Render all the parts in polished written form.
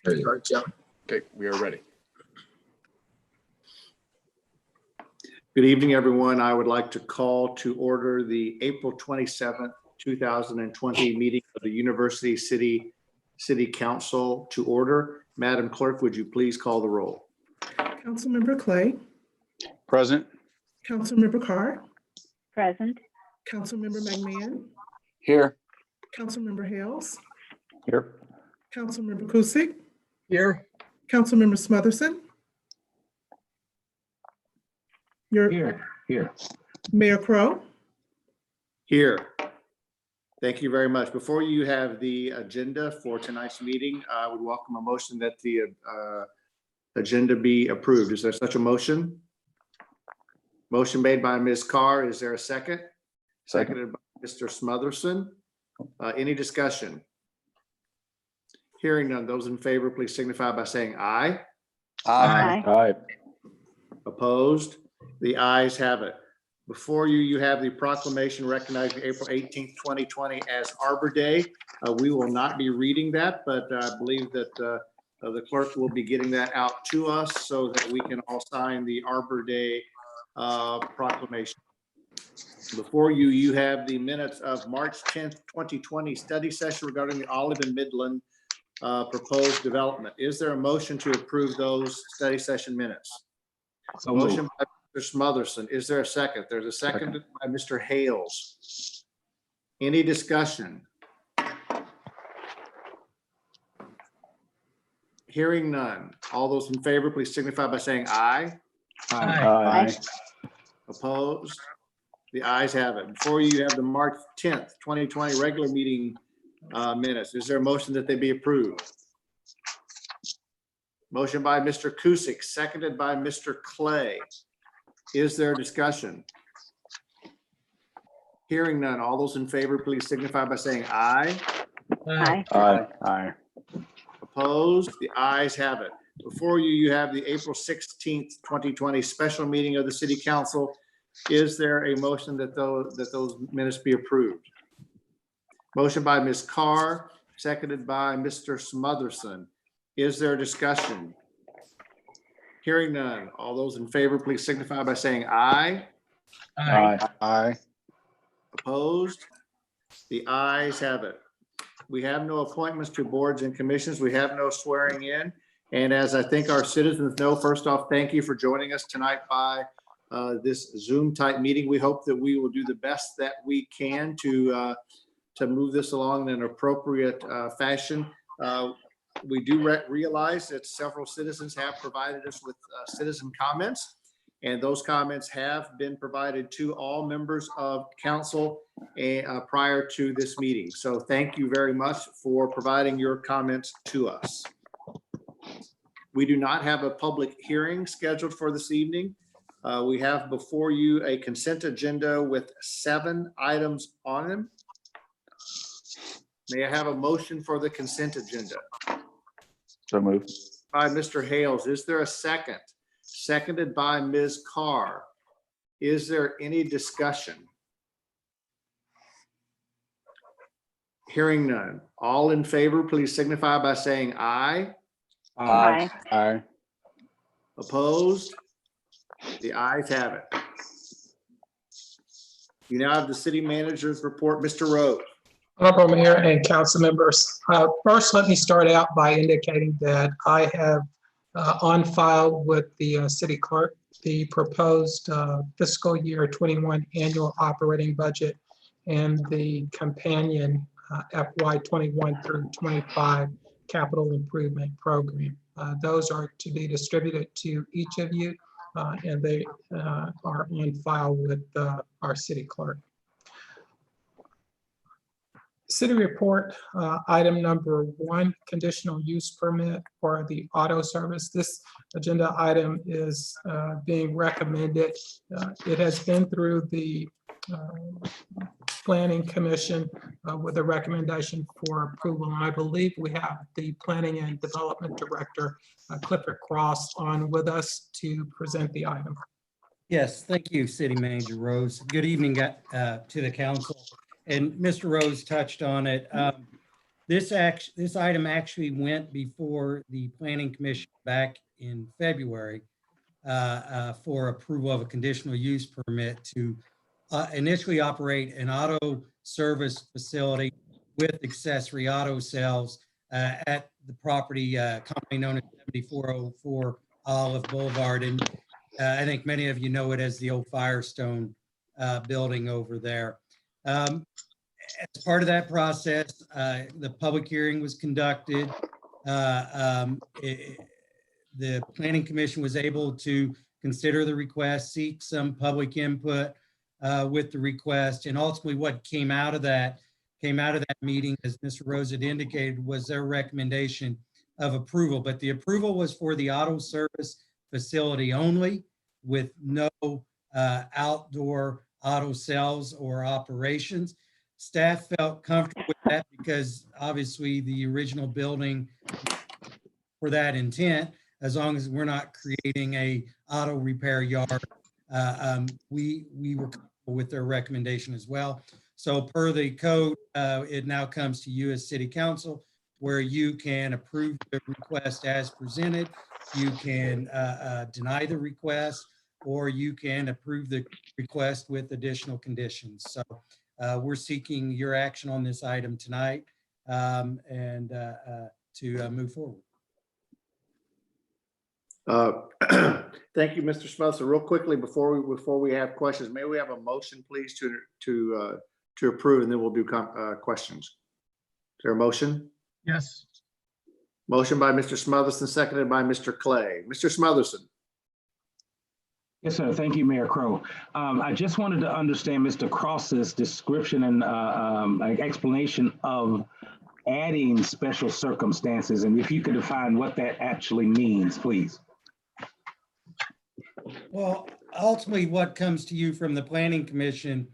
There you are, Joe. Okay, we are ready. Good evening, everyone. I would like to call to order the April 27th, 2020 meeting of the University City Council to order. Madam Clerk, would you please call the roll? Councilmember Clay, Present. Councilmember Carr, Present. Councilmember McMahon, Here. Councilmember Hales, Here. Councilmember Kusick, Here. Councilmember Smotherson. Your Here. Mayor Crowe. Here. Thank you very much. Before you have the agenda for tonight's meeting, I would welcome a motion that the agenda be approved. Is there such a motion? Motion made by Ms. Carr. Is there a second? Seconded by Mr. Smotherson. Any discussion? Hearing none. Those in favor, please signify by saying aye. Aye. Aye. Opposed? The ayes have it. Before you, you have the proclamation recognizing April 18th, 2020 as Arbor Day. We will not be reading that, but I believe that the clerk will be getting that out to us so that we can all sign the Arbor Day proclamation. Before you, you have the minutes of March 10th, 2020 study session regarding the Olive and Midland proposed development. Is there a motion to approve those study session minutes? So Motion moved. by Mr. Smotherson. Is there a second? There's a second by Mr. Hales. Any discussion? Hearing none. All those in favor, please signify by saying aye. Aye. Opposed? The ayes have it. Before you have the March 10th, 2020 regular meeting minutes. Is there a motion that they be approved? Motion by Mr. Kusick, seconded by Mr. Clay. Is there discussion? Hearing none. All those in favor, please signify by saying aye. Aye. Aye. Opposed? The ayes have it. Before you, you have the April 16th, 2020 special meeting of the City Council. Is there a motion that those minutes be approved? Motion by Ms. Carr, seconded by Mr. Smotherson. Is there discussion? Hearing none. All those in favor, please signify by saying aye. Aye. Opposed? The ayes have it. We have no appointments to boards and commissions. We have no swearing in. And as I think our citizens know, first off, thank you for joining us tonight by this Zoom type meeting. We hope that we will do the best that we can to move this along in an appropriate fashion. We do realize that several citizens have provided us with citizen comments, and those comments have been provided to all members of council prior to this meeting. So thank you very much for providing your comments to us. We do not have a public hearing scheduled for this evening. We have before you a consent agenda with 7 items on them. May I have a motion for the consent agenda? So moved. By Mr. Hales. Is there a second? Seconded by Ms. Carr. Is there any discussion? Hearing none. All in favor, please signify by saying aye. Aye. Aye. Opposed? The ayes have it. You now have the city manager's report. Mr. Rose. Honorable Mayor and council members, first, let me start out by indicating that I have on file with the city clerk the proposed fiscal year 21 annual operating budget and the companion FY 21 through 25 capital improvement program. Those are to be distributed to each of you, and they are on file with our city clerk. City report, item number 1, conditional use permit for the auto service. This agenda item is being recommended. It has been through the Planning Commission with a recommendation for approval. And I believe we have the Planning and Development Director, Clifford Cross, on with us to present the item. Yes, thank you, City Manager Rose. Good evening to the council. And Mr. Rose touched on it. This item actually went before the Planning Commission back in February for approval of a conditional use permit to initially operate an auto service facility with accessory auto sales at the property company known as 7404 Olive Boulevard. And I think many of you know it as the old Firestone building over there. As part of that process, the public hearing was conducted. The Planning Commission was able to consider the request, seek some public input with the request, and ultimately what came out of that meeting, as Mr. Rose had indicated, was their recommendation of approval. But the approval was for the auto service facility only, with no outdoor auto sales or operations. Staff felt comfortable with that because obviously the original building for that intent, as long as we're not creating a auto repair yard, we were comfortable with their recommendation as well. So per the code, it now comes to you as City Council, where you can approve the request as presented. You can deny the request, or you can approve the request with additional conditions. So we're seeking your action on this item tonight and to move forward. Thank you, Mr. Smith. So real quickly, before we have questions, may we have a motion, please, to approve, and then we'll do questions. Is there a motion? Yes. Motion by Mr. Smotherson, seconded by Mr. Clay. Mr. Smotherson. Yes, sir. Thank you, Mayor Crowe. I just wanted to understand Mr. Cross's description and explanation of adding special circumstances, and if you could define what that actually means, please. Well, ultimately, what comes to you from the Planning Commission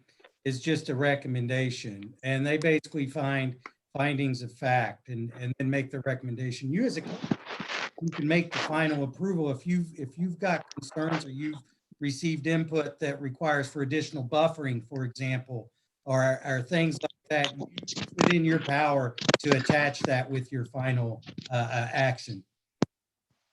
is just a recommendation, and they basically find findings of fact and then make the recommendation. You can make the final approval if you've got concerns or you've received input that requires for additional buffering, for example, or things like that. It's within your power to attach that with your final action.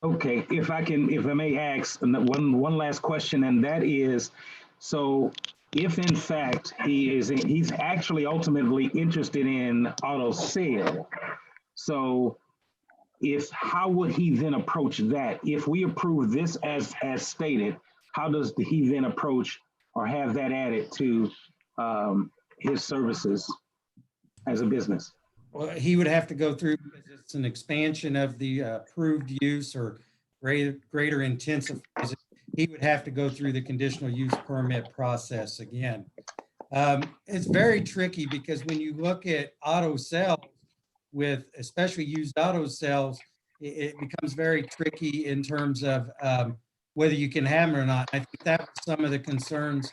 Okay, if I may ask one last question, and that is, so if in fact he's actually ultimately interested in auto sale, so how would he then approach that? If we approve this as stated, how does he then approach or have that added to his services as a business? Well, he would have to go through, because it's an expansion of the approved use or greater intensifies. He would have to go through the conditional use permit process again. It's very tricky because when you look at auto sales, with especially used auto sales, it becomes very tricky in terms of whether you can have them or not. I think that was some of the concerns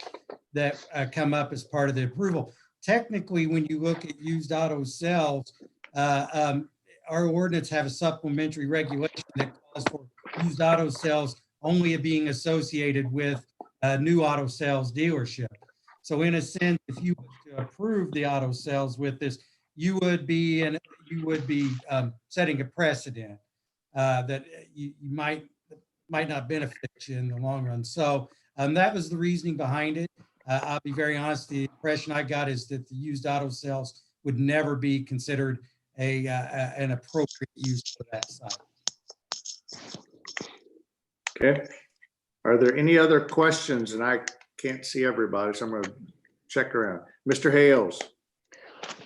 that come up as part of the approval. Technically, when you look at used auto sales, our ordinance have a supplementary regulation that calls for used auto sales only being associated with a new auto sales dealership. So in a sense, if you were to approve the auto sales with this, you would be setting a precedent that you might not benefit you in the long run. So that was the reasoning behind it. I'll be very honest, the impression I got is that the used auto sales would never be considered an appropriate use for that site. Okay. Are there any other questions? And I can't see everybody, so I'm going to check around. Mr. Hales.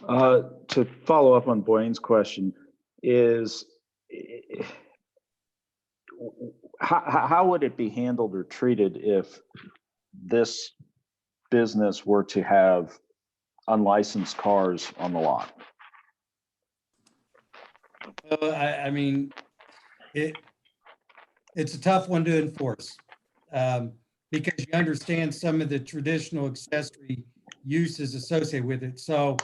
To follow up on Boyne's question, is how would it be handled or treated if this business were to have unlicensed cars on the lot? Well, I mean, it's a tough one to enforce because you understand some of the traditional accessory uses associated with it. So,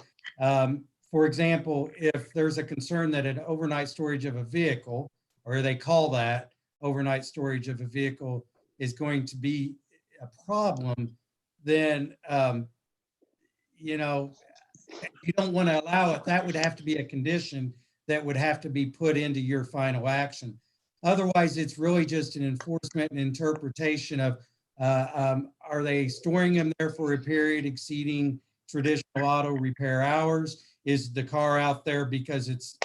for example, if there's a concern that an overnight storage of a vehicle, or they call that overnight storage of a vehicle, is going to be a problem, then, you don't want to allow it, that would have to be a condition that would have to be put into your final action. Otherwise, it's really just an enforcement and interpretation of, are they storing them there for a period exceeding traditional auto repair hours? Is the car out there because it's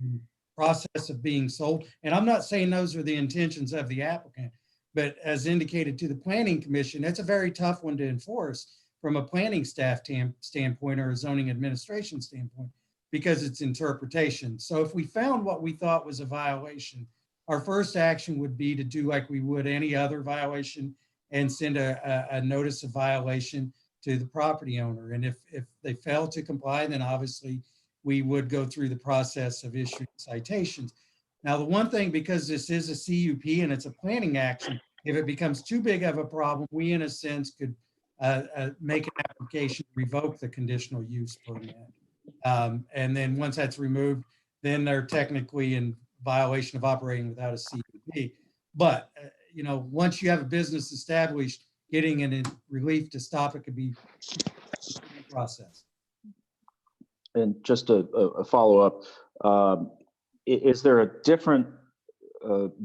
in process of being sold? And I'm not saying those are the intentions of the applicant, but as indicated to the Planning Commission, that's a very tough one to enforce from a planning staff standpoint or a zoning administration standpoint, because it's interpretation. So if we found what we thought was a violation, our first action would be to do like we would any other violation and send a notice of violation to the property owner. And if they fail to comply, then obviously we would go through the process of issuing citations. Now, the one thing, because this is a CUP and it's a planning action, if it becomes too big of a problem, we in a sense could make an application to revoke the conditional use permit. And then once that's removed, then they're technically in violation of operating without a CUP. But, once you have a business established, getting an relief to stop it could be a process. And just a follow-up, is there a different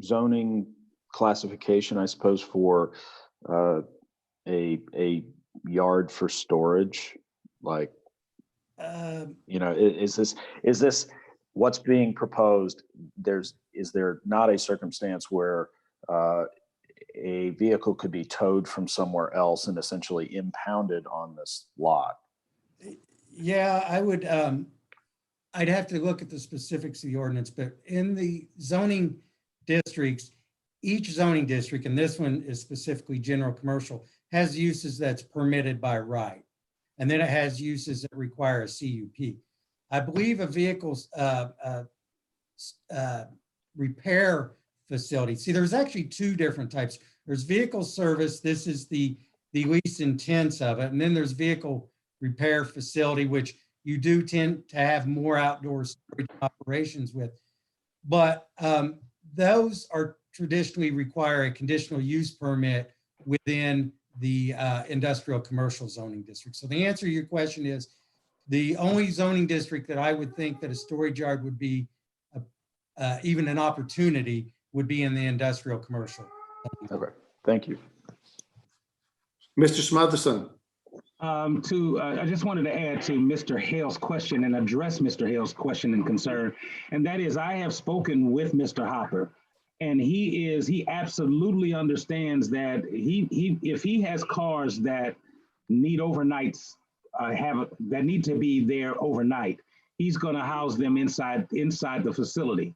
zoning classification, I suppose, for a yard for storage? Like, is this what's being proposed? Is there not a circumstance where a vehicle could be towed from somewhere else and essentially impounded on this lot? Yeah, I would, I'd have to look at the specifics of the ordinance, but in the zoning districts, each zoning district, and this one is specifically general commercial, has uses that's permitted by right. And then it has uses that require a CUP. I believe a vehicle's repair facility. See, there's actually two different types. There's vehicle service. This is the least intense of it. And then there's vehicle repair facility, which you do tend to have more outdoor storage operations with. But those are traditionally require a conditional use permit within the industrial commercial zoning district. So the answer to your question is the only zoning district that I would think that a storage yard would be even an opportunity would be in the industrial commercial. Okay, thank you. Mr. Smotherson. I just wanted to add to Mr. Hale's question and address Mr. Hale's question and concern. And that is, I have spoken with Mr. Hopper, and he absolutely understands that if he has cars that need overnights, that need to be there overnight, he's going to house them inside the facility,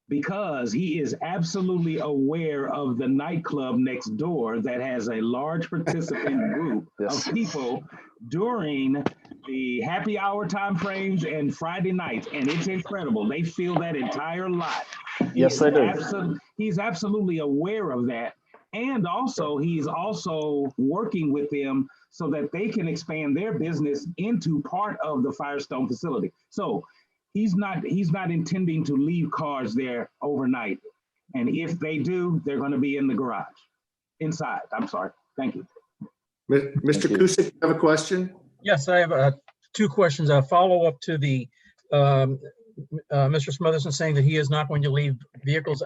because he is absolutely aware of the nightclub next door that has a large participant group Yes. of people during the happy hour timeframes and Friday nights. And it's incredible. They fill that entire lot. Yes, they do. He's absolutely aware of that. And also, he's also working with them so that they can expand their business into part of the Firestone facility. So he's not intending to leave cars there overnight. And if they do, they're going to be in the garage, inside. I'm sorry. Thank you. Mr. Kusick, you have a question? Yes, I have two questions. A follow-up to the Mr. Smotherson saying that he is not going to leave vehicles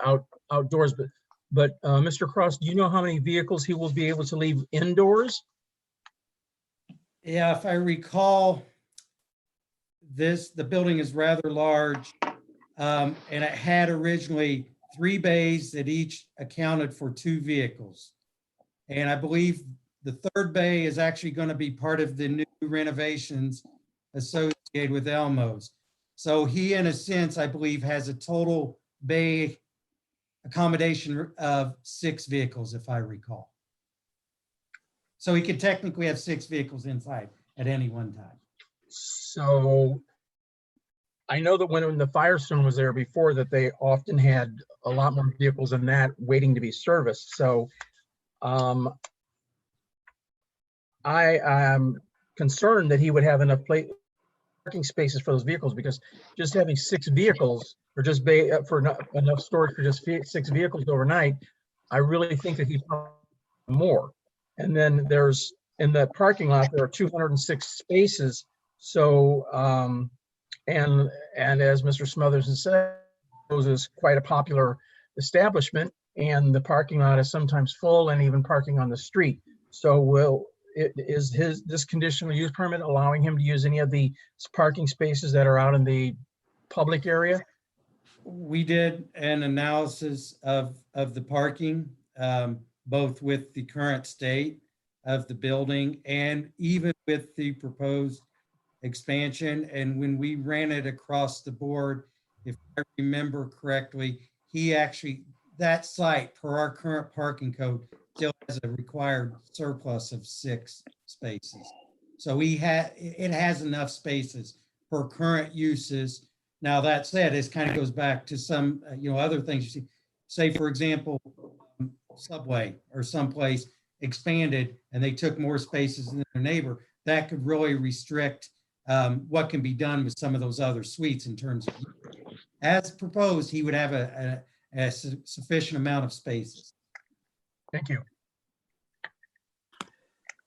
outdoors, but Mr. Cross, do you know how many vehicles he will be able to leave indoors? Yeah, if I recall, the building is rather large, and it had originally 3 bays that each accounted for 2 vehicles. And I believe the 3rd bay is actually going to be part of the new renovations associated with Elmo's. So he, in a sense, I believe, has a total bay accommodation of 6 vehicles, if I recall. So he could technically have 6 vehicles inside at any one time. So I know that when the Firestone was there before, that they often had a lot more vehicles than that waiting to be serviced. So I am concerned that he would have enough parking spaces for those vehicles, because just having 6 vehicles or just enough storage for just 6 vehicles overnight, I really think that he's more. And then there's in the parking lot, there are 206 spaces So, and as Mr. Smothers has said, it is quite a popular establishment, and the parking lot is sometimes full and even parking on the street. So is this conditional use permit allowing him to use any of the parking spaces that are out in the public area? We did an analysis of the parking, both with the current state of the building and even with the proposed expansion. And when we ran it across the board, if I remember correctly, he actually, that site per our current parking code still has a required surplus of 6 spaces. So it has enough spaces for current uses. Now that said, this kind of goes back to some, other things you see. Say, for example, Subway or someplace expanded and they took more spaces than their neighbor. That could really restrict what can be done with some of those other suites in terms of, as proposed, he would have a sufficient amount of spaces. Thank you.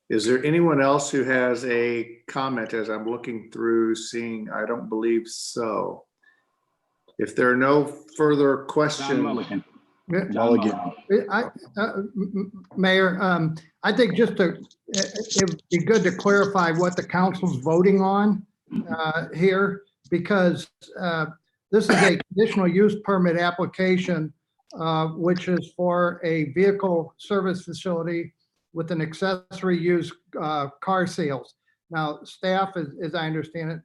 Is there anyone else who has a comment as I'm looking through seeing? I don't believe so. If there are no further John questions. Mulligan. Yeah, John Mulligan. Mayor, I think it'd be good to clarify what the council's voting on here, because this is a conditional use permit application, which is for a vehicle service facility with an accessory use car sales. Now, staff, as I understand it,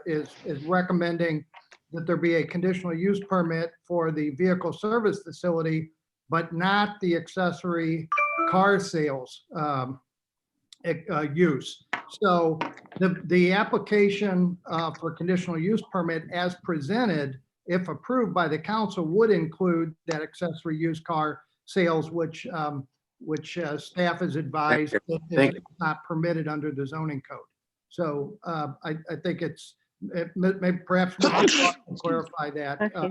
is recommending that there be a conditional use permit for the vehicle service facility, but not the accessory car sales use. So the application for conditional use permit as presented, if approved by the council, would include that accessory used car sales, which staff has advised is not permitted under the zoning code. So I think maybe perhaps clarify that Okay.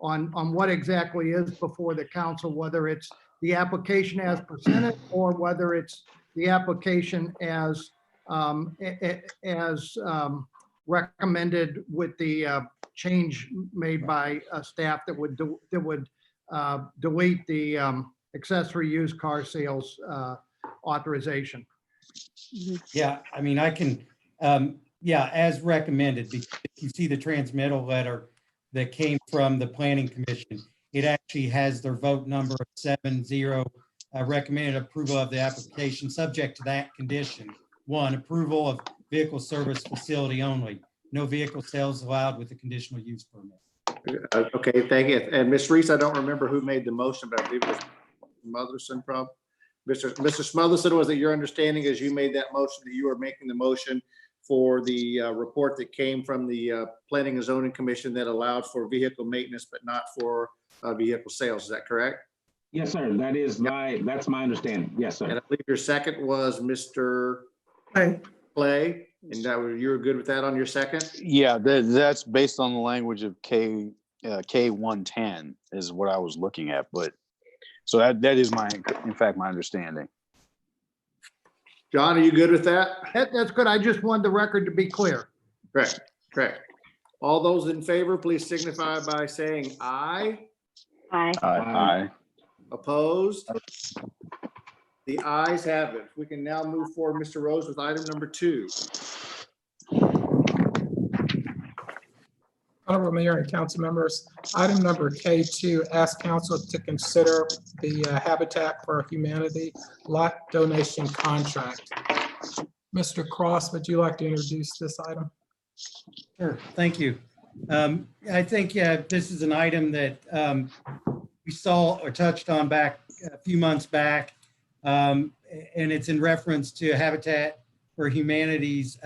on what exactly is before the council, whether it's the application as presented or whether it's the application as recommended with the change made by staff that would delete the accessory used car sales authorization. Yeah, I mean, I can, as recommended, because if you see the transmittal letter that came from the Planning Commission, it actually has their vote number of 7-0, recommended approval of the application, subject to that condition. 1, approval of vehicle service facility only. No vehicle sales allowed with a conditional use permit. Okay, thank you. And Ms. Reese, I don't remember who made the motion, but I believe it was Smotherson, probably. Mr. Smotherson, was it your understanding as you made that motion that you were making the motion for the report that came from the Planning and Zoning Commission that allowed for vehicle maintenance, but not for vehicle sales? Is that correct? Yes, sir. That's my understanding. Yes, And sir. I believe your second was Mr. Aye. Clay, and you were good with that on your second? Yeah, that's based on the language of K110 is what I was looking at, but so that is in fact, my understanding. John, are you good with that? That's good. I just wanted the record to be clear. Correct. All those in favor, please signify by saying aye. Aye. Aye. Opposed? The ayes have it. We can now move forward, Mr. Rose, with item number 2. Honorable Mayor and council members, item number K2, ask council to consider the Habitat for Humanity lot donation contract. Mr. Cross, would you like to introduce this item? Sure, thank you. I think this is an item that we saw or touched on back a few months back, and it's in reference to Habitat for Humanity's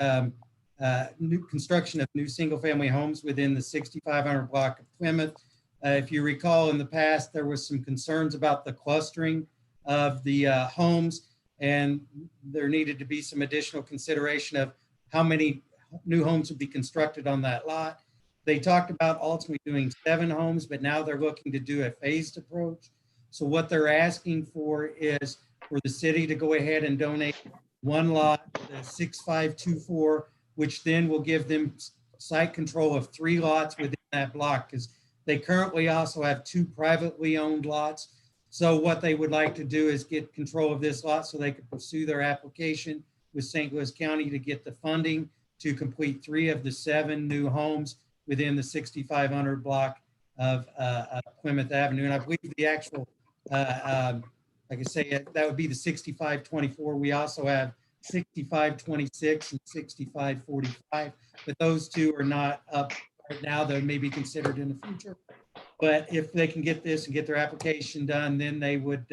new construction of new single-family homes within the 6500 block of Plymouth. If you recall, in the past, there was some concerns about the clustering of the homes, and there needed to be some additional consideration of how many new homes would be constructed on that lot. They talked about ultimately doing 7 homes, but now they're looking to do a phased approach. So what they're asking for is for the city to go ahead and donate 1 lot, the 6524 which then will give them site control of 3 lots within that block, because they currently also have 2 privately owned lots. So what they would like to do is get control of this lot so they can pursue their application with St. Louis County to get the funding to complete 3 of the 7 new homes within the 6,500 block of Plymouth Avenue. And I believe the actual, like I say, that would be the 6524. We also have 6526 and 6545, but those 2 are not up right now. They may be considered in the future. But if they can get this and get their application done, then they would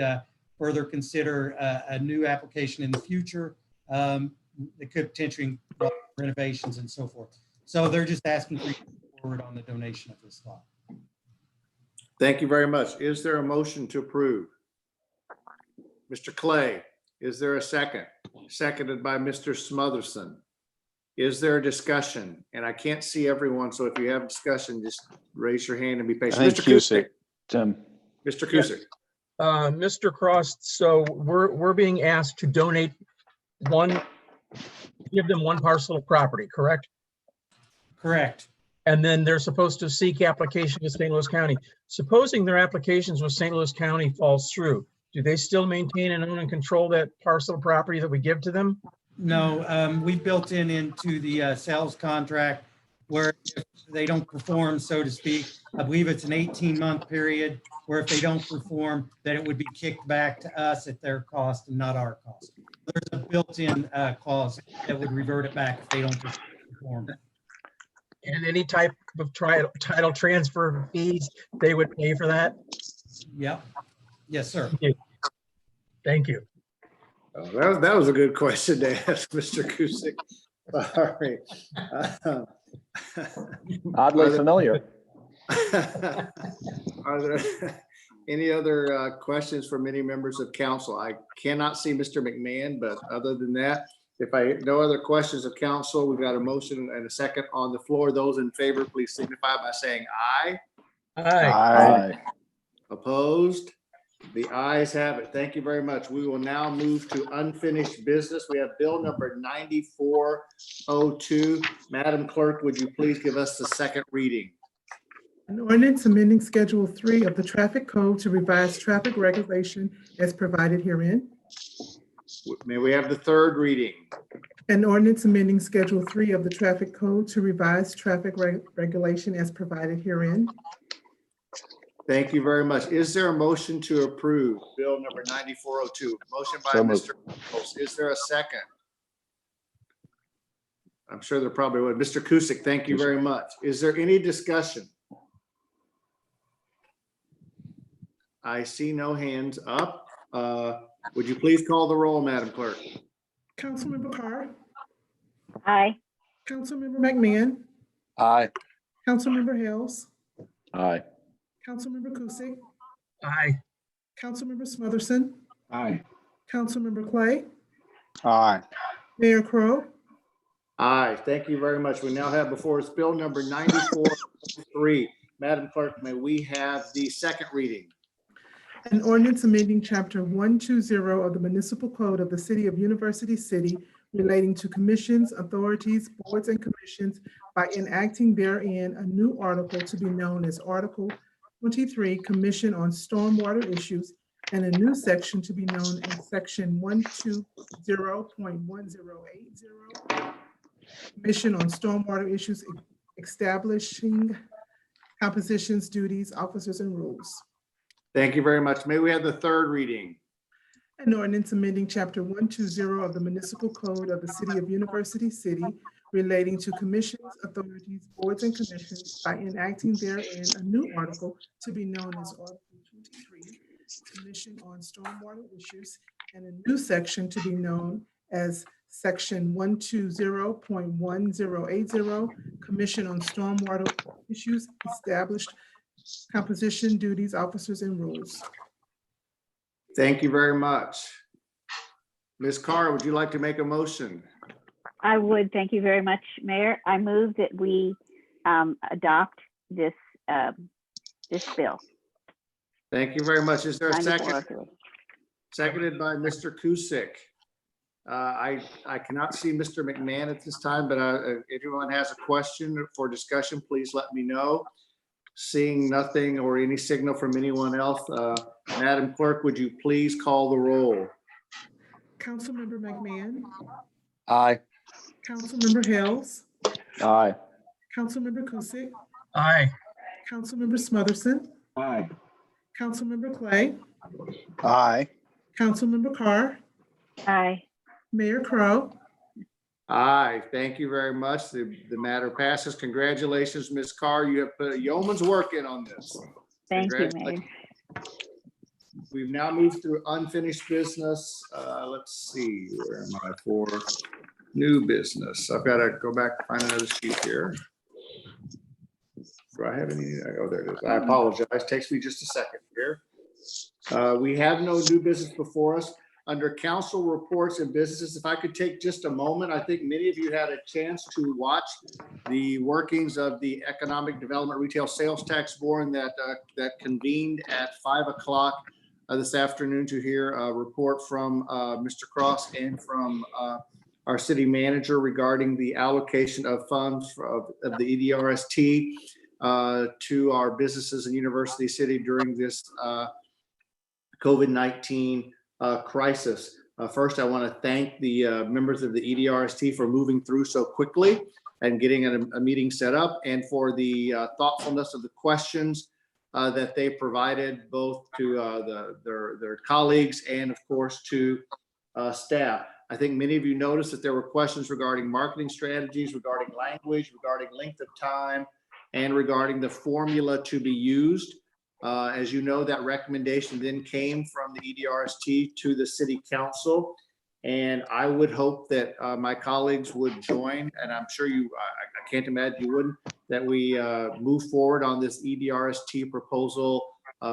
further consider a new application in the future. They could potentially involve renovations and so forth. So they're just asking for you to move forward on the donation of this lot. Thank you very much. Is there a motion to approve? Mr. Clay, is there a second? Seconded by Mr. Smotherson. Is there a discussion? And I can't see everyone, so if you have discussion, just raise your hand and be patient. I think Mr. Kusick. Tim. Mr. Kusick. Mr. Cross, so we're being asked to donate give them 1 parcel of property, correct? Correct. And then they're supposed to seek application with St. Louis County. Supposing their applications with St. Louis County falls through, do they still maintain and own and control that parcel of property that we give to them? No, we built into the sales contract where if they don't perform, so to speak, I believe it's an 18-month period where if they don't perform, then it would be kicked back to us at their cost and not our cost. There's a built-in clause that would revert it back if they don't perform. And any type of title transfer fees, they would pay for that? Yep. Yes, sir. Thank you. Oh, that was a good question to ask, Mr. Kusick. Sorry. Oddly familiar. Are there any other questions from any members of council? I cannot see Mr. McMahon, but other than that, if no other questions of council, we've got a motion and a second on the floor. Those in favor, please signify by saying aye. Aye. Aye. Opposed? The ayes have it. Thank you very much. We will now move to unfinished business. We have bill number 9402. Madam Clerk, would you please give us the second reading? An ordinance amending Schedule 3 of the Traffic Code to revise traffic regulation as provided herein. May we have the third reading? An ordinance amending Schedule 3 of the Traffic Code to revise traffic regulation as provided herein. Thank you very much. Is there a motion to approve bill number 9402? Motion by So moved. Mr. Nichols. Is there a second? I'm sure there probably would. Mr. Kusick, thank you very much. Is there any discussion? I see no hands up. Would you please call the roll, Madam Clerk? Councilmember Carr, Aye. Councilmember McMahon, Aye. Councilmember Hales, Aye. Councilmember Kusick, Aye. Councilmember Smotherson, Aye. Councilmember Clay, Aye. Mayor Crowe. Aye, thank you very much. We now have before us bill number 9403. Madam Clerk, may we have the second reading? An ordinance amending Chapter 120 of the Municipal Code of the City of University City relating to commissions, authorities, boards, and commissions by enacting therein a new article to be known as Article 23, Commission on Stormwater Issues, and a new section to be known as Section 120.1080, Commission on Stormwater Issues, establishing compositions, duties, officers, and rules. Thank you very much. May we have the third reading? An ordinance amending Chapter 120 of the Municipal Code of the City of University City relating to commissions, authorities, boards, and commissions by enacting therein a new article to be known as Article 23, Commission on Stormwater Issues, and a new section to be known as Section 120.1080, Commission on Stormwater Issues, established composition, duties, officers, and rules. Thank you very much. Ms. Carr, would you like to make a motion? I would. Thank you very much, Mayor. I move that we adopt this bill. Thank you very much. Is there a second? 9402. Seconded by Mr. Kusick. I cannot see Mr. McMahon at this time, but if anyone has a question for discussion, please let me know. Seeing nothing or any signal from anyone else, Madam Clerk, would you please call the roll? Councilmember McMahon, Aye. Councilmember Hales, Aye. Councilmember Kusick, Aye. Councilmember Smotherson, Aye. Councilmember Clay, Aye. Councilmember Carr, Aye. Mayor Crowe. Aye, thank you very much. The matter passes. Congratulations, Ms. Carr. You have put a yeoman's work in on this. Thank you, Mayor. Congratulations. We've now moved through unfinished business. Let's see, where am I for new business? I've got to go back and find another sheet here. Do I have any? Oh, there it is. I apologize. Takes me just a second here. We have no new business before us. Under council reports and businesses, if I could take just a moment, I think many of you had a chance to watch the workings of the Economic Development Retail Sales Tax Board that convened at 5 o'clock this afternoon to hear a report from Mr. Cross and from our city manager regarding the allocation of funds of the EDRST to our businesses in University City during this COVID-19 crisis. First, I want to thank the members of the EDRST for moving through so quickly and getting a meeting set up, and for the thoughtfulness of the questions that they provided both to their colleagues and, of course, to staff. I think many of you noticed that there were questions regarding marketing strategies, regarding language, regarding length of time, and regarding the formula to be used. As you know, that recommendation then came from the EDRST to the city council. And I would hope that my colleagues would join, and I'm sure I can't imagine you wouldn't, that we move forward on this EDRST proposal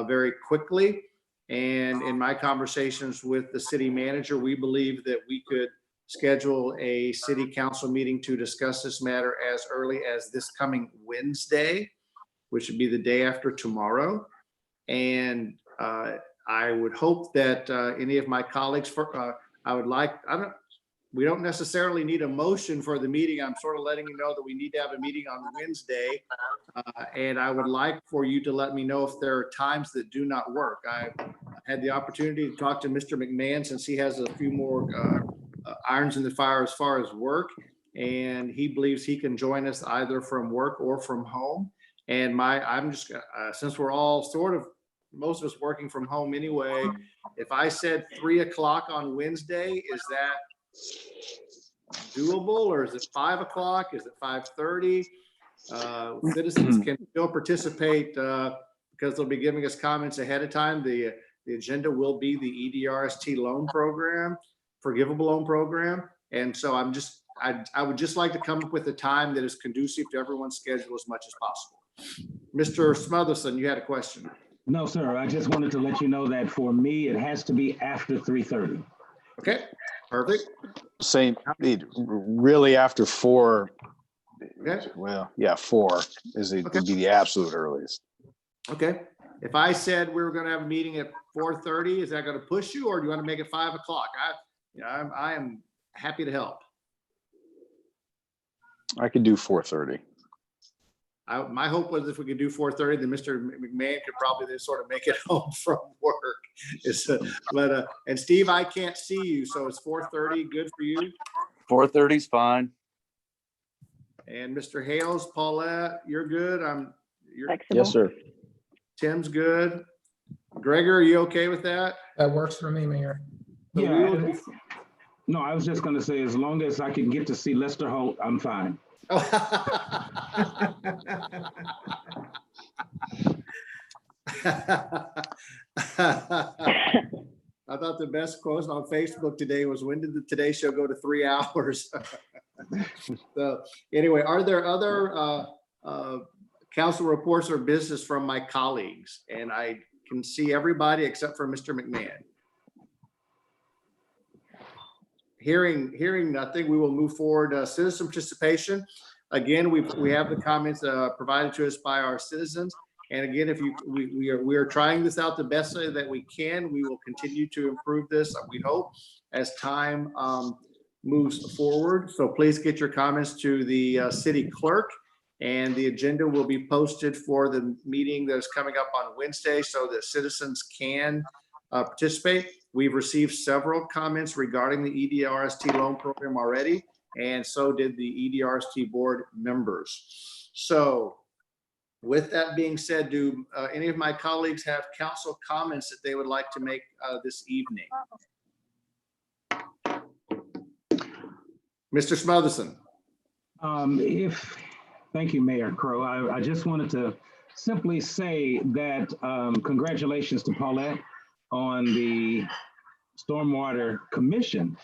very quickly. And in my conversations with the city manager, we believe that we could schedule a city council meeting to discuss this matter as early as this coming Wednesday, which would be the day after tomorrow. And I would hope that any of my colleagues, we don't necessarily need a motion for the meeting. I'm sort of letting you know that we need to have a meeting on Wednesday. And I would like for you to let me know if there are times that do not work. I had the opportunity to talk to Mr. McMahon since he has a few more irons in the fire as far as work. And he believes he can join us either from work or from home. And since we're all most of us working from home anyway, if I said 3 o'clock on Wednesday, is that doable, or is it 5 o'clock? Is it 5:30? Citizens can still participate because they'll be giving us comments ahead of time. The agenda will be the EDRST loan program, forgivable loan program. And so I would just like to come up with a time that is conducive to everyone's schedule as much as possible. Mr. Smotherson, you had a question. No, sir. I just wanted to let you know that for me, it has to be after 3:30. Okay, perfect. Same, really after 4. Okay. Well, yeah, 4 would be the absolute earliest. Okay. If I said we were going to have a meeting at 4:30, is that going to push you, or do you want to make it 5 o'clock? I am happy to help. I could do 4:30. My hope was if we could do 4:30, then Mr. McMahon could probably then sort of make it home from work. And Steve, I can't see you, so is 4:30 good for you? 4:30 is fine. And Mr. Hales, Paulette, you're good? Flexible. Yes, sir. Tim's good. Gregor, are you okay with that? That works for me, Mayor. So Yeah. we will No, I was just going to say, as long as I can get to see Lester Holt, I'm fine. I thought the best quote on Facebook today was, when did the Today Show go to 3 hours? So anyway, are there other council reports or business from my colleagues? And I can see everybody except for Mr. McMahon. Hearing nothing, we will move forward. Citizen participation. Again, we have the comments provided to us by our citizens. And again, if we are trying this out the best way that we can. We will continue to improve this, we hope, as time moves forward. So please get your comments to the city clerk, and the agenda will be posted for the meeting that's coming up on Wednesday so that citizens can participate. We've received several comments regarding the EDRST loan program already, and so did the EDRST board members. So with that being said, do any of my colleagues have council comments that they would like to make this evening? Mr. Smotherson. Thank you, Mayor Crow. I just wanted to simply say that congratulations to Paulette on the Stormwater Commission.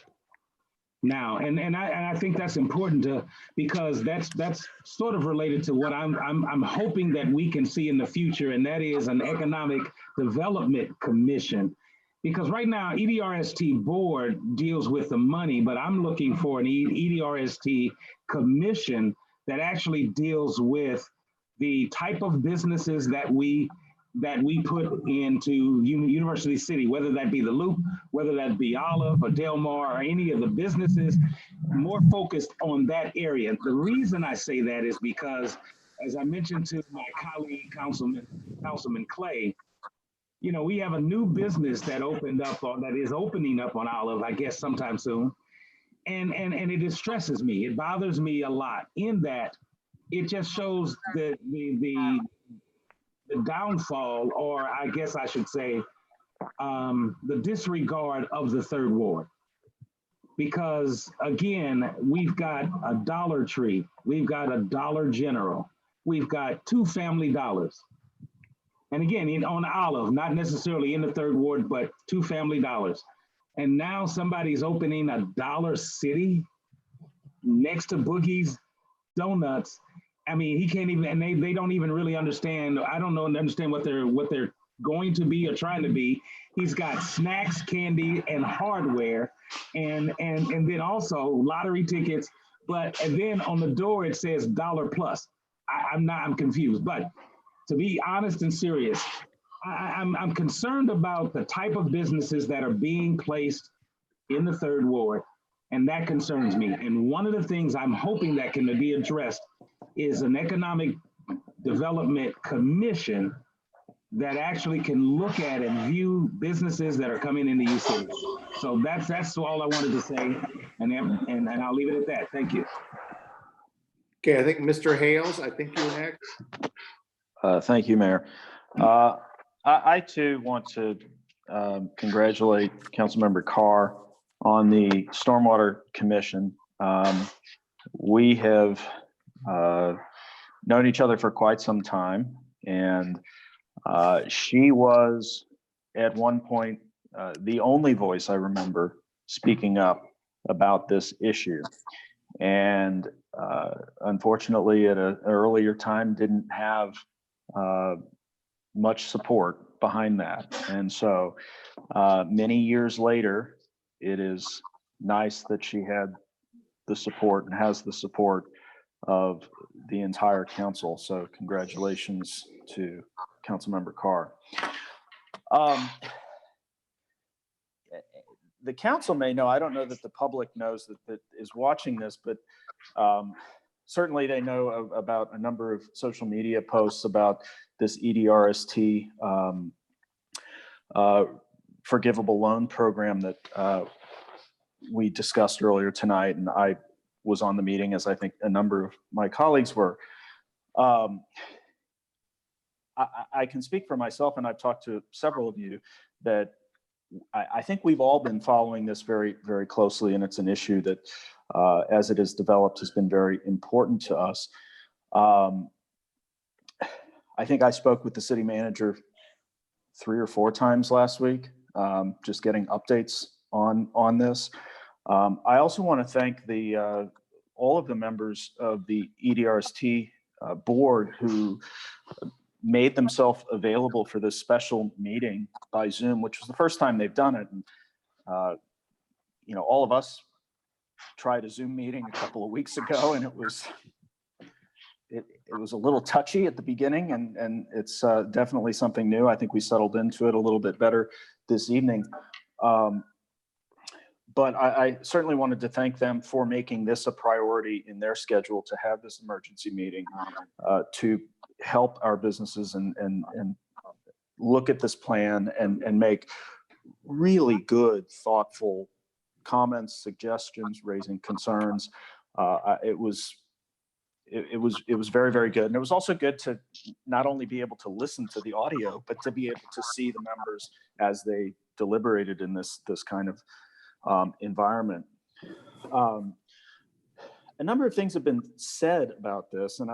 Now, and I think that's important because that's sort of related to what I'm hoping that we can see in the future, and that is an Economic Development Commission. Because right now, EDRST board deals with the money, but I'm looking for an EDRST commission that actually deals with the type of businesses that we put into University City, whether that be the Loop, whether that be Olive or Del Mar or any of the businesses, more focused on that area. The reason I say that is because, as I mentioned to my colleague, Councilman Clay, you know, we have a new business that is opening up on Olive, I guess sometime soon. And it distresses me. It bothers me a lot in that it just shows the downfall, or I guess I should say, the disregard of the Third Ward. Because again, we've got a Dollar Tree, we've got a Dollar General, we've got 2 Family Dollars. And again, on Olive, not necessarily in the Third Ward, but 2 Family Dollars. And now somebody's opening a Dollar City next to Boogie's Donuts. I mean, he can't even, and they don't even really understand. I don't understand what they're going to be or trying to be. He's got snacks, candy, and hardware, and then also lottery tickets. And then on the door it says Dollar Plus. I'm confused. But to be honest and serious, I'm concerned about the type of businesses that are being placed in the Third Ward, and that concerns me. And one of the things I'm hoping that can be addressed is an Economic Development Commission that actually can look at and view businesses that are coming into UC. So that's all I wanted to say, and I'll leave it at that. Thank you. Okay, I think Mr. Hales, I think you're next. Thank you, Mayor. I too want to congratulate Councilmember Carr on the Stormwater Commission. We have known each other for quite some time, and she was at one point the only voice I remember speaking up about this issue. And unfortunately, at an earlier time, didn't have much support behind that. And so many years later, it is nice that she had the support and has the support of the entire council. So congratulations to Councilmember Carr. The council may know, I don't know that the public knows that is watching this, but certainly they know about a number of social media posts about this EDRST forgivable loan program that we discussed earlier tonight, and I was on the meeting, as I think a number of my colleagues were. I can speak for myself, and I've talked to several of you, that I think we've all been following this very, very closely, and it's an issue that, as it has developed, has been very important to us. I think I spoke with the city manager 3 or 4 times last week, just getting updates on this. I also want to thank all of the members of the EDRST board who made themselves available for this special meeting by Zoom, which was the first time they've done it. And, you know, all of us tried a Zoom meeting a couple of weeks ago, and it was it was a little touchy at the beginning, and it's definitely something new. I think we settled into it a little bit better this evening. But I certainly wanted to thank them for making this a priority in their schedule to have this emergency meeting to help our businesses and look at this plan and make really good, thoughtful comments, suggestions, raising concerns. It was very, very good. And it was also good to not only be able to listen to the audio, but to be able to see the members as they deliberated in this kind of environment. A number of things have been said about this, and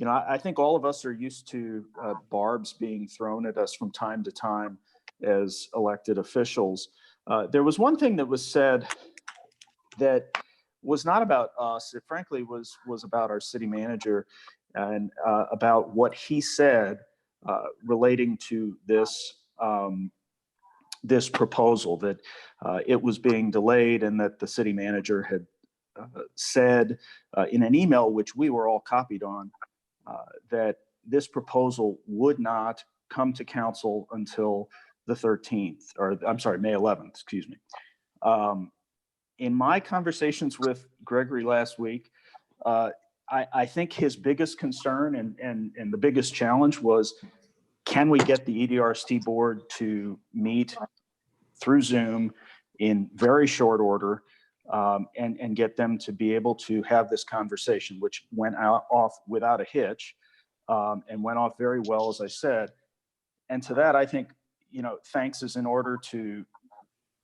I think all of us are used to barbs being thrown at us from time to time as elected officials. There was one thing that was said that was not about us. It frankly was about our city manager and about what he said relating to this this proposal, that it was being delayed, and that the city manager had said in an email, which we were all copied on, that this proposal would not come to council until the 13th, or I'm sorry, May 11th, excuse me. In my conversations with Gregory last week, I think his biggest concern and the biggest challenge was, can we get the EDRST board to meet through Zoom in very short order and get them to be able to have this conversation, which went off without a hitch and went off very well, as I said. And to that, I think, thanks is in order to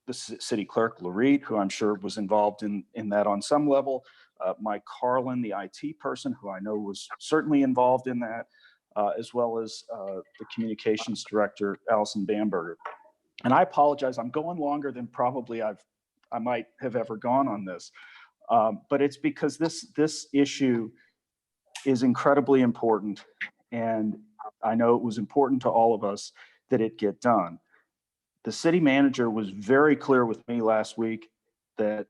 the city clerk, Laurite, who I'm sure was involved in that on some level, Mike Carlin, the IT person, who I know was certainly involved in that, as well as the communications director, Allison Bamberger. And I apologize, I'm going longer than probably I might have ever gone on this, but it's because this issue is incredibly important, and I know it was important to all of us that it get done. The city manager was very clear with me last week that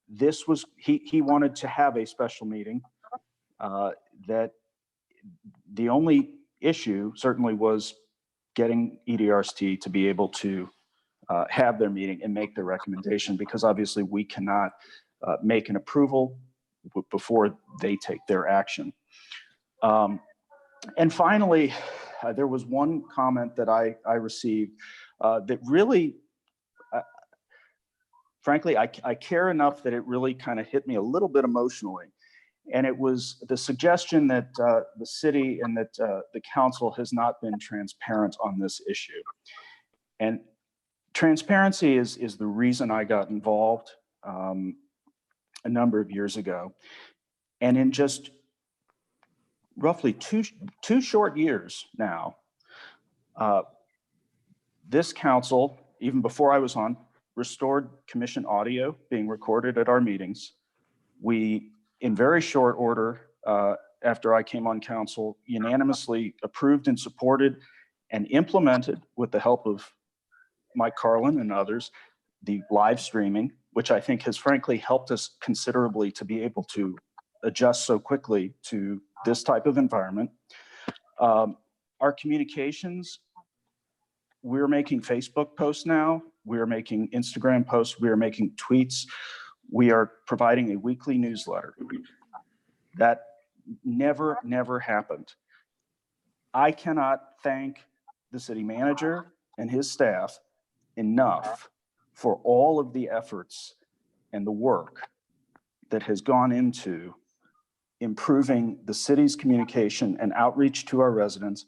this was, he wanted to have a special meeting, that the only issue certainly was getting EDRST to be able to have their meeting and make their recommendation, because obviously we cannot make an approval before they take their action. And finally, there was one comment that I received that really, frankly, I care enough that it really kind of hit me a little bit emotionally. And it was the suggestion that the city and that the council has not been transparent on this issue. And transparency is the reason I got involved a number of years ago. And in just roughly two short years now, this council, even before I was on, restored commission audio being recorded at our meetings. We, in very short order, after I came on council, unanimously approved and supported and implemented, with the help of Mike Carlin and others, the live streaming, which I think has frankly helped us considerably to be able to adjust so quickly to this type of environment. Our communications, we're making Facebook posts now, we're making Instagram posts, we're making tweets, we are providing a weekly newsletter. That never happened. I cannot thank the city manager and his staff enough for all of the efforts and the work that has gone into improving the city's communication and outreach to our residents,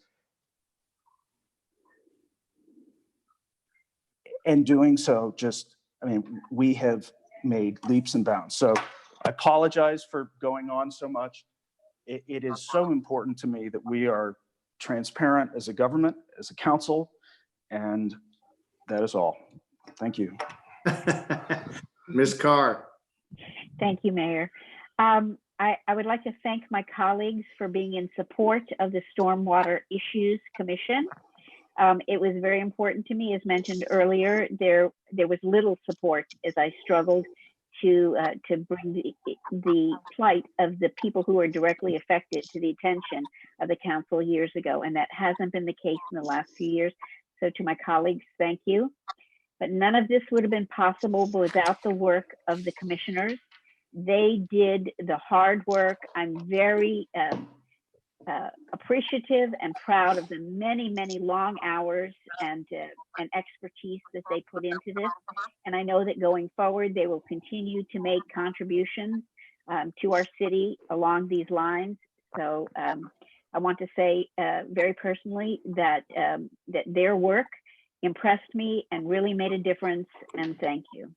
and doing so we have made leaps and bounds. So I apologize for going on so much. It is so important to me that we are transparent as a government, as a council, and that is all. Thank you. Ms. Carr. Thank you, Mayor. I would like to thank my colleagues for being in support of the Stormwater Issues Commission. It was very important to me, as mentioned earlier. There was little support as I struggled bring the plight of the people who are directly affected to the attention of the council years ago. And that hasn't been the case in the last few years. So to my colleagues, thank you. But none of this would have been possible without the work of the commissioners. They did the hard work. I'm very appreciative and proud of the many, many long hours and expertise that they put into this. And I know that going forward, they will continue to make contributions to our city along these lines. So I want to say very personally that that their work impressed me and really made a difference, and thank you.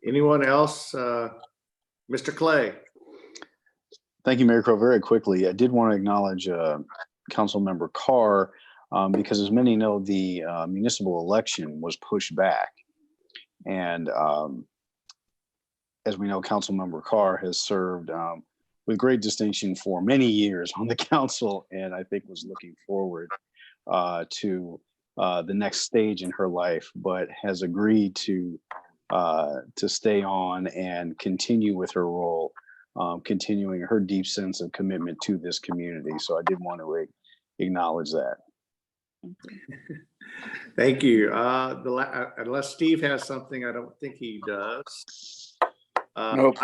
Anyone else? Mr. Clay? Thank you, Mayor Crowe. Very quickly, I did want to acknowledge Councilmember Carr because, as many know, the municipal election was pushed back. And as we know, Councilmember Carr has served with great distinction for many years on the council, and I think was looking forward to the next stage in her life, but has agreed to stay on and continue with her role, continuing her deep sense of commitment to this community. So I did want to acknowledge that. Thank you. Unless Steve has something, I don't think he does. Nope.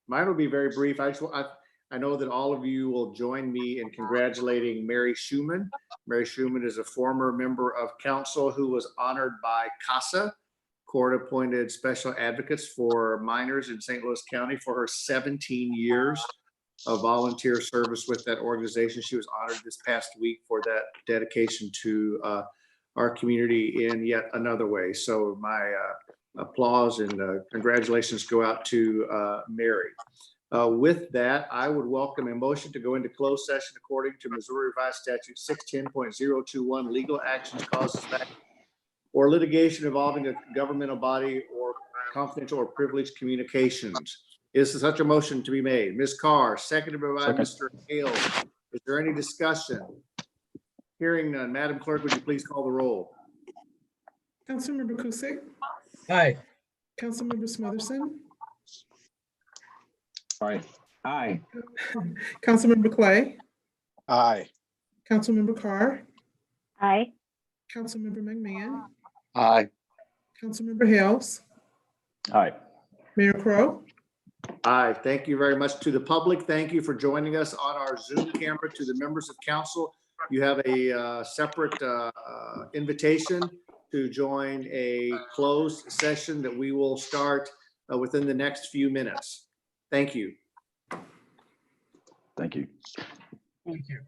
Mine will be very brief. I know that all of you will join me in congratulating Mary Schuman. Mary Schuman is a former member of council who was honored by CASA, court-appointed special advocates for minors in St. Louis County, for her 17 years of volunteer service with that organization. She was honored this past week for that dedication to our community in yet another way. So my applause and congratulations go out to Mary. With that, I would welcome a motion to go into closed session according to Missouri Revised Statute 610.021, legal actions, causes of action, or litigation involving a governmental body or confidential or privileged communications. Is such a motion to be made? Ms. Carr, seconded by Mr. Hale. Is there any discussion? Hearing none, Madam Clerk, would you please call the roll? Councilmember Kusick, Aye. Councilmember Smotherson, All right. Aye. Councilmember Clay, Aye. Councilmember Carr, Aye. Councilmember McMahon, Aye. Councilmember Hales, Aye. Mayor Crowe. Aye. Thank you very much to the public. Thank you for joining us on our Zoom camera. To the members of council, you have a separate invitation to join a closed session that we will start within the next few minutes. Thank you. Thank you. Thank you.